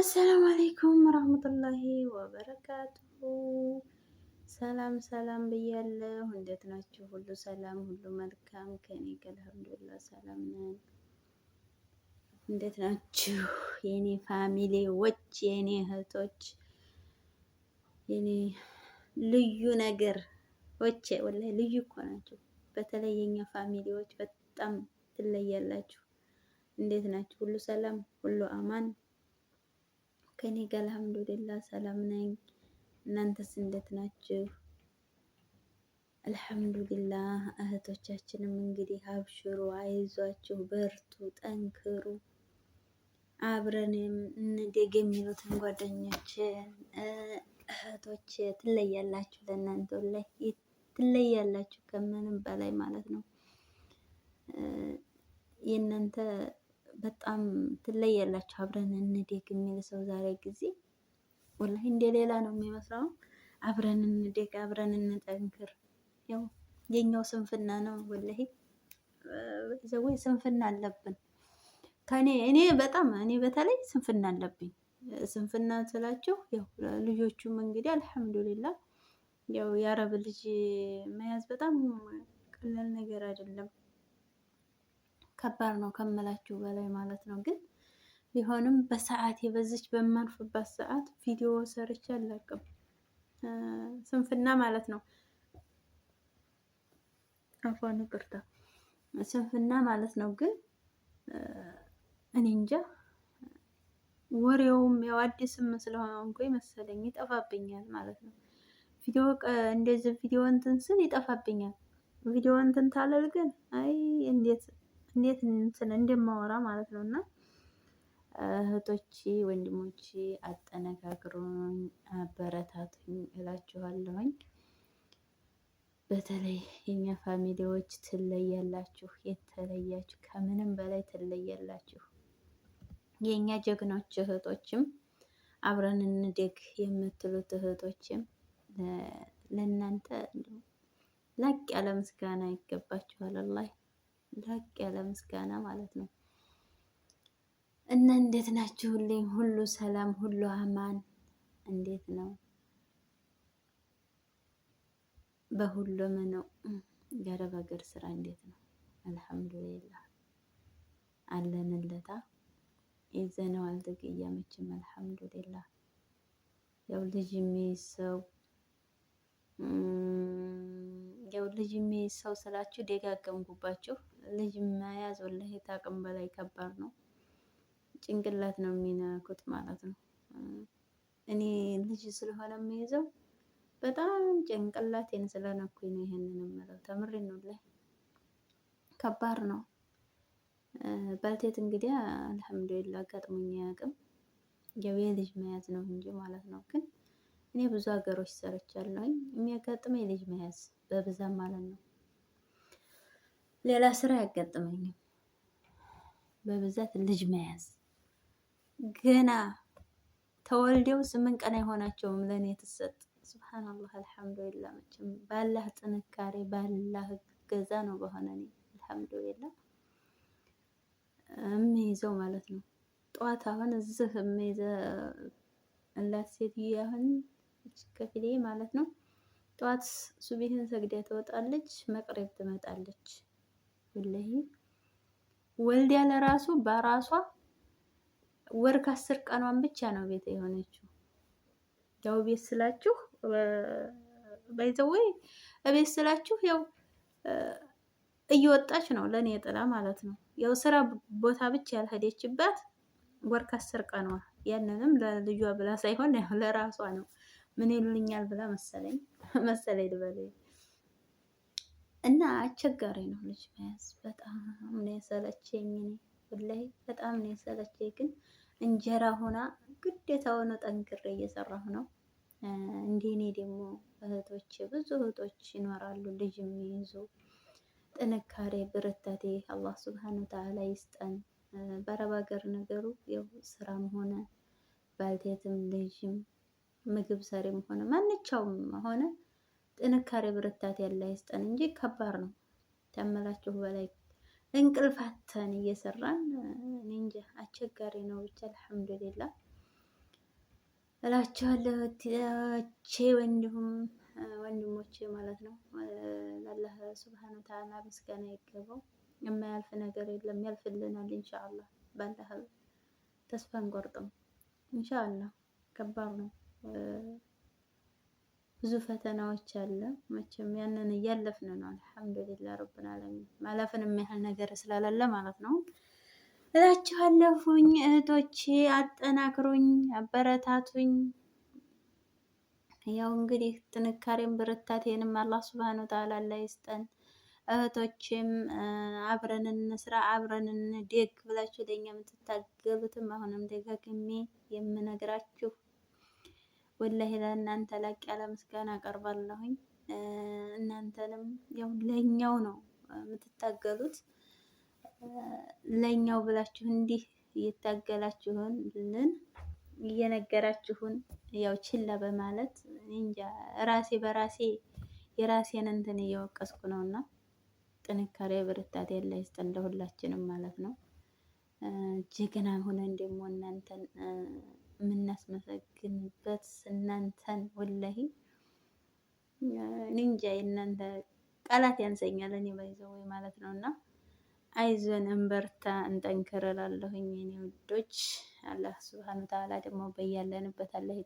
አሰላሙ አለይኩም ወራህመቱላሂ ወበረካቱሁ። ሰላም ሰላም ብያለሁ። እንዴት ናችሁ? ሁሉ ሰላም፣ ሁሉ መልካም ከኔ ጋር አልሐምዱሊላህ ሰላም ነን። እንዴት ናችሁ የኔ ፋሚሊዎች፣ የኔ እህቶች፣ የኔ ልዩ ነገር ወቼ ወላሂ ልዩ እኮ ናችሁ። በተለይ የኛ ፋሚሊዎች በጣም ትለያላችሁ። እንዴት ናችሁ? ሁሉ ሰላም፣ ሁሉ አማን ከኔ ጋር አልሐምዱሊላህ ሰላም ነኝ። እናንተስ እንዴት ናችሁ? አልሐምዱሊላህ። እህቶቻችንም እንግዲህ አብሽሩ፣ አይዟችሁ፣ በርቱ፣ ጠንክሩ፣ አብረንም እንደግ የሚሉትን ጓደኞችን እህቶች ትለያላችሁ። ለእናንተ ላይ ትለያላችሁ ከምንም በላይ ማለት ነው። የእናንተ በጣም ትለያላችሁ። አብረን እንደግ የሚል ሰው ዛሬ ጊዜ ወላሂ እንደ ሌላ ነው የሚመስለው። አብረን እንደግ፣ አብረን እንጠንክር። ያው የኛው ስንፍና ነው ወላሂ ዘወይ ስንፍና አለብን። እኔ በተለይ ስንፍና አለብኝ። ስንፍና ስላችሁ ያው ልጆቹም እንግዲህ አልሐምዱሊላህ ያው የአረብ ልጅ መያዝ በጣም ቀላል ነገር አይደለም። ከባድ ነው ከምላችሁ በላይ ማለት ነው። ግን ቢሆንም በሰዓት በዚች በማንፍባት ሰዓት ቪዲዮ ሰርቼ አላቅም። ስንፍና ማለት ነው። አፏን ይቅርታ፣ ስንፍና ማለት ነው። ግን እኔ እንጃ ወሬውም ያው አዲስም ስለሆንኩኝ መሰለኝ ይጠፋብኛል ማለት ነው። እንደዚህ ቪዲዮ እንትን ስል ይጠፋብኛል። ቪዲዮ እንትን ታለል ግን አይ እንዴት እንትን እንደማወራ ማለት ነው። እና እህቶቼ ወንድሞቼ አጠነካክሩኝ፣ አበረታቱኝ እላችኋለሁኝ። በተለይ የኛ ፋሚሊዎች ትለያላችሁ፣ የተለያችሁ ከምንም በላይ ትለያላችሁ። የኛ ጀግኖች እህቶችም አብረን እንደግ የምትሉት እህቶችም ለእናንተ ላቅ ያለ ምስጋና ይገባችኋል። አላህ ላቅ ያለ ምስጋና ማለት ነው። እና እንዴት ናችሁልኝ? ሁሉ ሰላም፣ ሁሉ አማን እንዴት ነው? በሁሉም ነው። የአረብ ሀገር ስራ እንዴት ነው? አልሐምዱሊላህ አለንለታ ይዘነው አልተቀየመችም። አልሐምዱሊላህ ያው ልጅ የሚይዝ ሰው ስላችሁ ደጋገምኩባችሁ። ልጅ መያዝ ወላሂ ታቅም በላይ ከባድ ነው። ጭንቅላት ነው የሚነኩት ማለት ነው። እኔ ልጅ ስለሆነ የሚይዘው በጣም ጭንቅላቴን ስለነኩኝ ነው ይሄንን የምለው። ተምሬን ነው ላይ ከባድ ነው። ባልቴት እንግዲህ አልሐምዱሊላህ አጋጥሞኝ አያውቅም። ያው የልጅ መያዝ ነው እንጂ ማለት ነው። ግን እኔ ብዙ ሀገሮች ሰርቻለሁኝ። የሚያጋጥመኝ ልጅ መያዝ በብዛት ማለት ነው። ሌላ ስራ አያጋጥመኝም። በብዛት ልጅ መያዝ ገና ተወልደው 8 ቀን አይሆናቸውም ለኔ የተሰጥ። ሱብሃንአላህ አልሐምዱሊላህ። መቼም ባላህ ጥንካሬ ባላህ ገዛ ነው በሆነ እኔ አልሐምዱሊላህ የሚይዘው ማለት ነው። ጠዋት አሁን እዚህ የሚይዘው አላት ሴትዬ አሁን ከፊሌ ማለት ነው። ጠዋት ሱቢህን ሰግዳ ትወጣለች፣ መቅረብ ትመጣለች። ወላሂ ወልዲያ ለራሱ በራሷ ወር ከ10 ቀኗን ብቻ ነው ቤት የሆነችው። ያው ቤት ስላችሁ ባይዘወይ ቤት ስላችሁ ያው እየወጣች ነው ለኔ ጥላ ማለት ነው። ያው ስራ ቦታ ብቻ ያልሄደችባት ወር ከ10 ቀኗ። ያንንም ለልጇ ብላ ሳይሆን ያው ለራሷ ነው። ምን ይሉኛል ብላ መሰለኝ ልበል። እና አስቸጋሪ ነው ልጅ መያዝ። በጣም ነው የሰለቸኝ እኔ ወላሂ በጣም ነው የሰለቸኝ። ግን እንጀራ ሆና ግዴታ ሆኖ ጠንክሬ እየሰራሁ ነው። እንደኔ ደግሞ እህቶች ብዙ እህቶች ይኖራሉ ልጅ የሚይዙ። ጥንካሬ ብርታቴ አላህ ሱብሃነሁ ወተዓላ ይስጠን። በአረብ ሀገር ነገሩ ያው ስራም ሆነ ባልቴትም ልጅም ምግብ ሰሪም ሆነ ማንኛውም ሆነ ጥንካሬ ብርታቴ ያለ ይስጠን እንጂ ከባድ ነው ተመላችሁ በላይ እንቅልፋተን እየሰራን እኔ እንጃ አስቸጋሪ ነው። ብቻ አልሐምዱሊላህ እላችኋለሁ እህቶቼ ወንድሞቼ ማለት ነው። ለአላህ ሱብሃነ ወተዓላ ምስጋና ይገባው። የማያልፍ ነገር የለም፣ ያልፍልናል ኢንሻአላህ። ባላህ ተስፋ አንቆርጥም ኢንሻአላህ። ከባድ ነው፣ ብዙ ፈተናዎች አለ። መቼም ያንን እያለፍን ነው። አልሐምዱሊላህ ረብል ዓለሚን። ማለፍን የሚያህል ነገር ስላላለ ማለት ነው እላችኋለሁኝ እህቶቼ። አጠናክሩኝ፣ አበረታቱኝ። ያው እንግዲህ ጥንካሬም ብርታቴንም አላህ ሱብሃነሁ ወተዓላ ላይ ይስጠን። እህቶቼም አብረን እንስራ፣ አብረን እንደግ ብላችሁ ለኛ የምትታገሉትም አሁንም ደጋግሜ የምነግራችሁ ወላሂ ለእናንተ ላቅ ያለ ምስጋና አቀርባለሁኝ። እናንተንም ያው ለኛው ነው የምትታገሉት። ለኛው ብላችሁ እንዲህ እየታገላችሁልን እየነገራችሁን ያው ችላ በማለት እንጃ ራሴ በራሴ የራሴን እንትን እየወቀስኩ ነውና ጥንካሬ ብርታት ያለ ይስጠን ለሁላችንም ማለት ነው። ጀግና ሆነን ደግሞ እናንተን የምናስመሰግንበት እናንተን ወላሂ እንጃ የእናንተ ቃላት ያንሰኛል እኔ ባይዘው ማለት ነውና አይዞን እንበርታ እንጠንክር እላለሁኝ የኔ ውዶች። አላህ ሱብሃነሁ ወተዓላ ደግሞ በያለንበት አላህ